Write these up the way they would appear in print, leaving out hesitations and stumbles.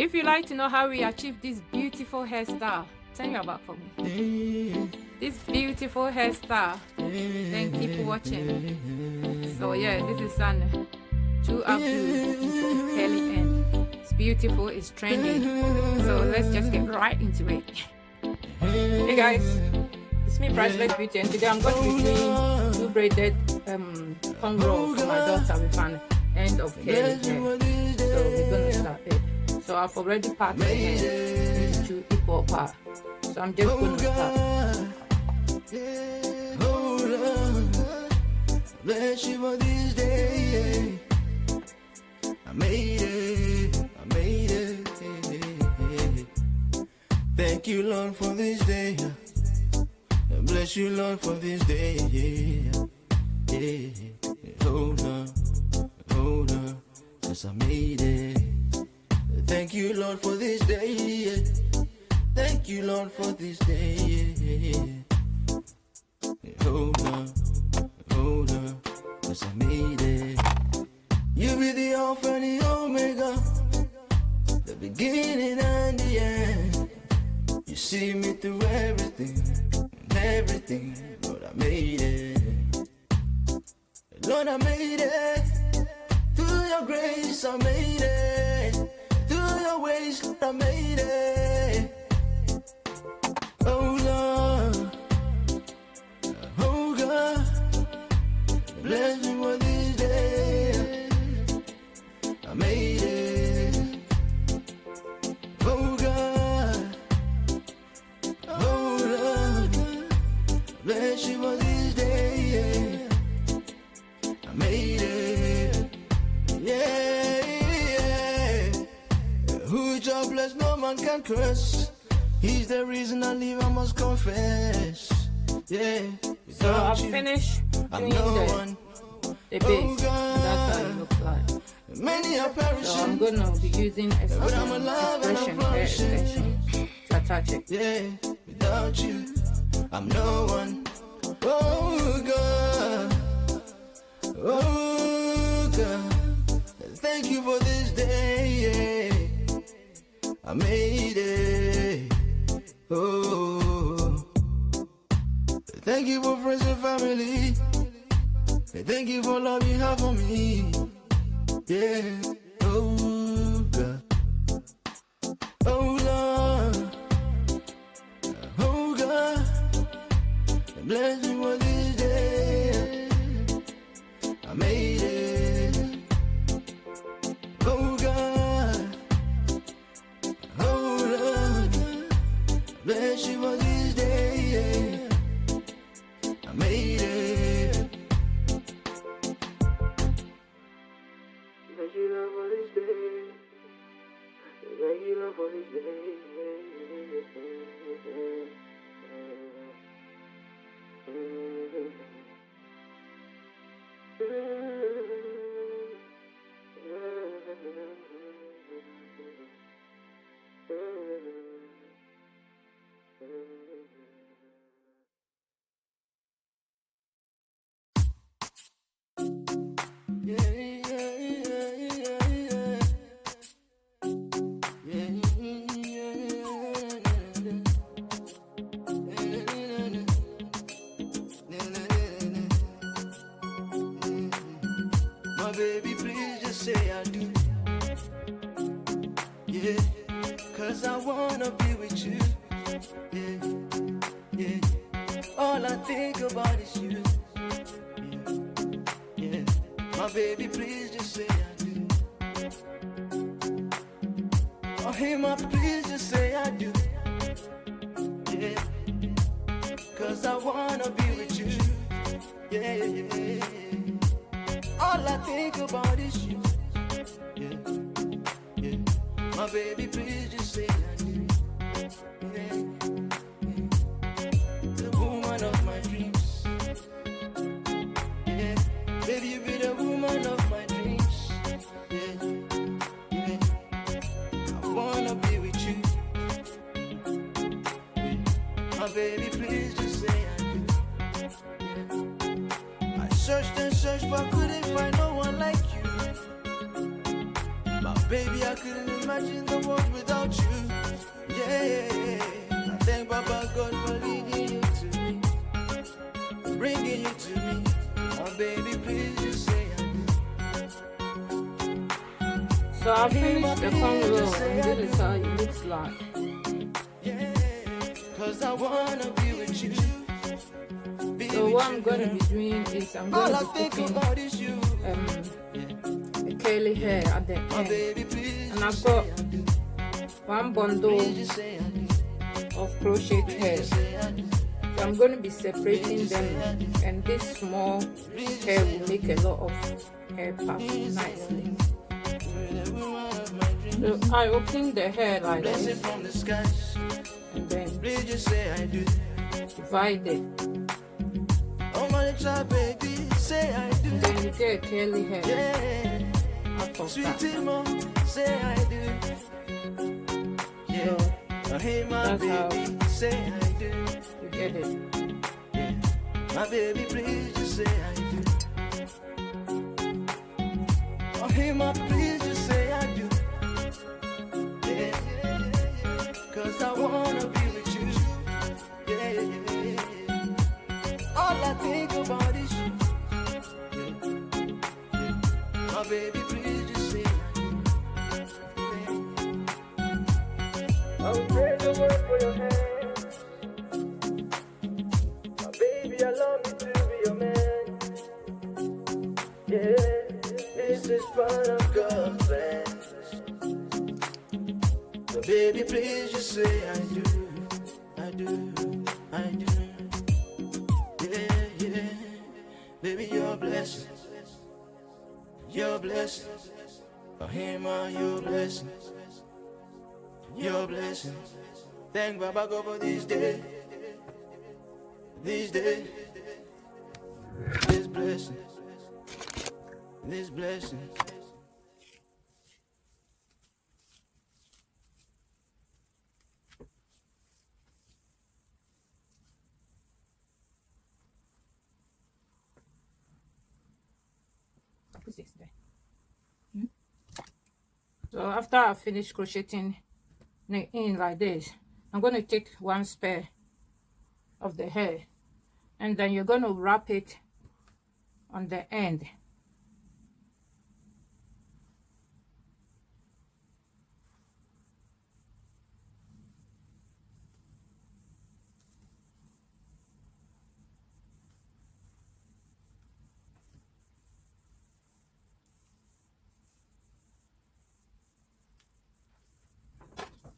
If you like to know how we achieve this beautiful hairstyle, turn your back for me. This beautiful hairstyle, then keep watching. So yeah, this is an 2 up to curly end. It's beautiful, it's trendy. So let's just get right into it. Hey guys, it's me, Priceless Beauty, and today I'm going to be doing 2 braided tongue roll for my daughter with an end of curly hair. So we're gonna start it. So I've already parted the hair into 2 equal parts. So I'm just gonna start. Bless you for this day. I made it. Thank you, Lord, for this day. Bless you, Lord, for this day. Hold on, since I made it. Thank you, Lord, for this day. Thank you, Lord, for this day. Hold on, since I made it. You be the Alpha and the Omega, the beginning and the end. You see me through everything. Lord, I made it. Lord, I made it. Through your grace, I made it. Through your ways, Lord, I made it. Oh Lord, oh God, bless me for this day. I made it. Oh God, oh Lord, bless you for this day. I made it. Yeah. Who jobless, no man can curse. He's the reason I live, I must confess. Yeah. So I've finished doing the base. That's how it looks like. Many are perishing. So I'm gonna be using hair extension to attach it. Yeah, without you, I'm no one. Oh God, oh God, thank you for this day. Yeah. I made it. Oh, thank you for friends and family. Thank you for love you have for me. Yeah. Oh God. Oh Lord. Oh God. Bless you for this day. I made it. Oh God. Oh Lord. Bless you for this day. I made it. Thank you, Lord, for this day. Thank you, Lord, for this day. My baby, please just say I do. Yeah, cause I wanna be with you. Yeah. All I think about is you. Yeah. My baby, please just say I do. Oh, hey, my please just say I do. Yeah, cause I wanna be with you. Yeah. All I think about is you. Yeah. My baby, please just say I do. Yeah. The woman of my dreams. Yeah. Baby, you be the woman of my dreams. Yeah. I wanna be with you. Yeah. My baby, please just say I do. Yeah. I searched and searched but couldn't find no one like you. My Baby, I couldn't imagine the world without you. Yeah, I thank Baba God for leading you to me, bringing you to me. Oh, baby, please just say I do. So I finished the cornrow, and this is how it looks like. Yeah, cause I wanna be with you. So what I'm going to be doing is I'm going to be putting a curly hair at the end, and I've got one bundle of crochet hair. So I'm going to be separating them, and this small hair will make a lot of hair puff nicely. So I open the hair like this, and then divide it. Baby, say I do. And then you get a curly hair. Yeah. Out of Sweetie that. mom, say I do. Yeah. So Hey, my that's how baby, say I do. you get it. Yeah. My baby, please just say I do. Oh, hey, my, please just say I do. Yeah. Cause I wanna be with you. Yeah. All I think about is you. Yeah. My baby, please just say I do. Yeah. I will pray the word for your hands. My baby, allow me to be your man. Yeah, this is part of God's plan. So baby, please just say I do. I do. I do. Baby, your blessings, your blessings, oh, him on your blessings, your blessings. Thank Baba God for this day, this day, this blessing, this blessing. Put this there. So after I finish crocheting in like this, I'm going to take one spare of the hair, and then you're going to wrap it on the end.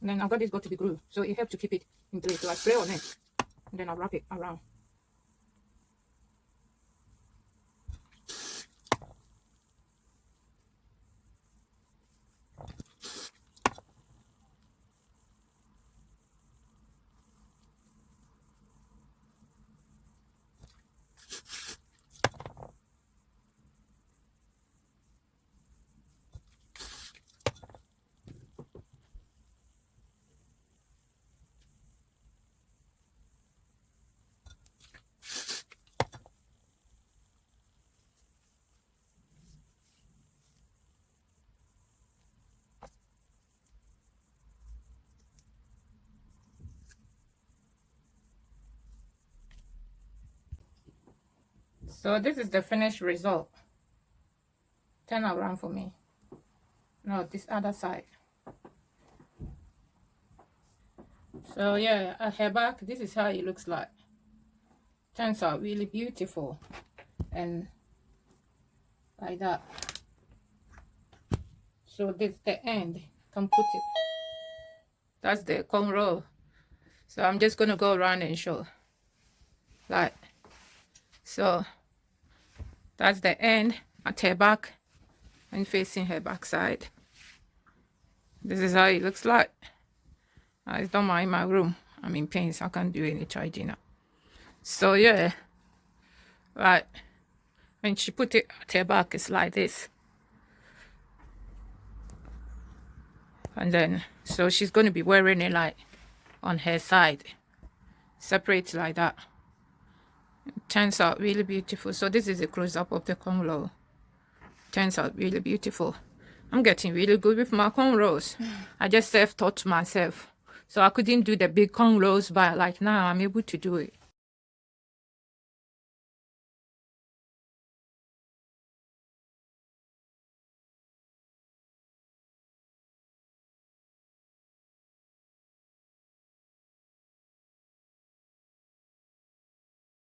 And then I've got this got to be glued, so it helps to keep it in place. So I spray on it, and then I'll wrap it around. So this is the finished result. Turn around for me. No, this other side. So yeah, at her back, this is how it looks like. Turns out really beautiful, and like that. So this the end. Can put it. That's the cornrow. So I'm just gonna go around and show. Like so. That's the end at her back and facing her backside. This is how it looks like. It's done in my room. I'm in pain, so I can't do any tidying up. So yeah, right. When she put it at her back, it's like this. And then, so she's going to be wearing it like on her side. Separate like that. It turns out really beautiful. So this is a close-up of the cornrow. Turns out really beautiful. I'm getting really good with my cornrows. I just self-taught myself. So I couldn't do the big cornrows, but like now I'm able to do it.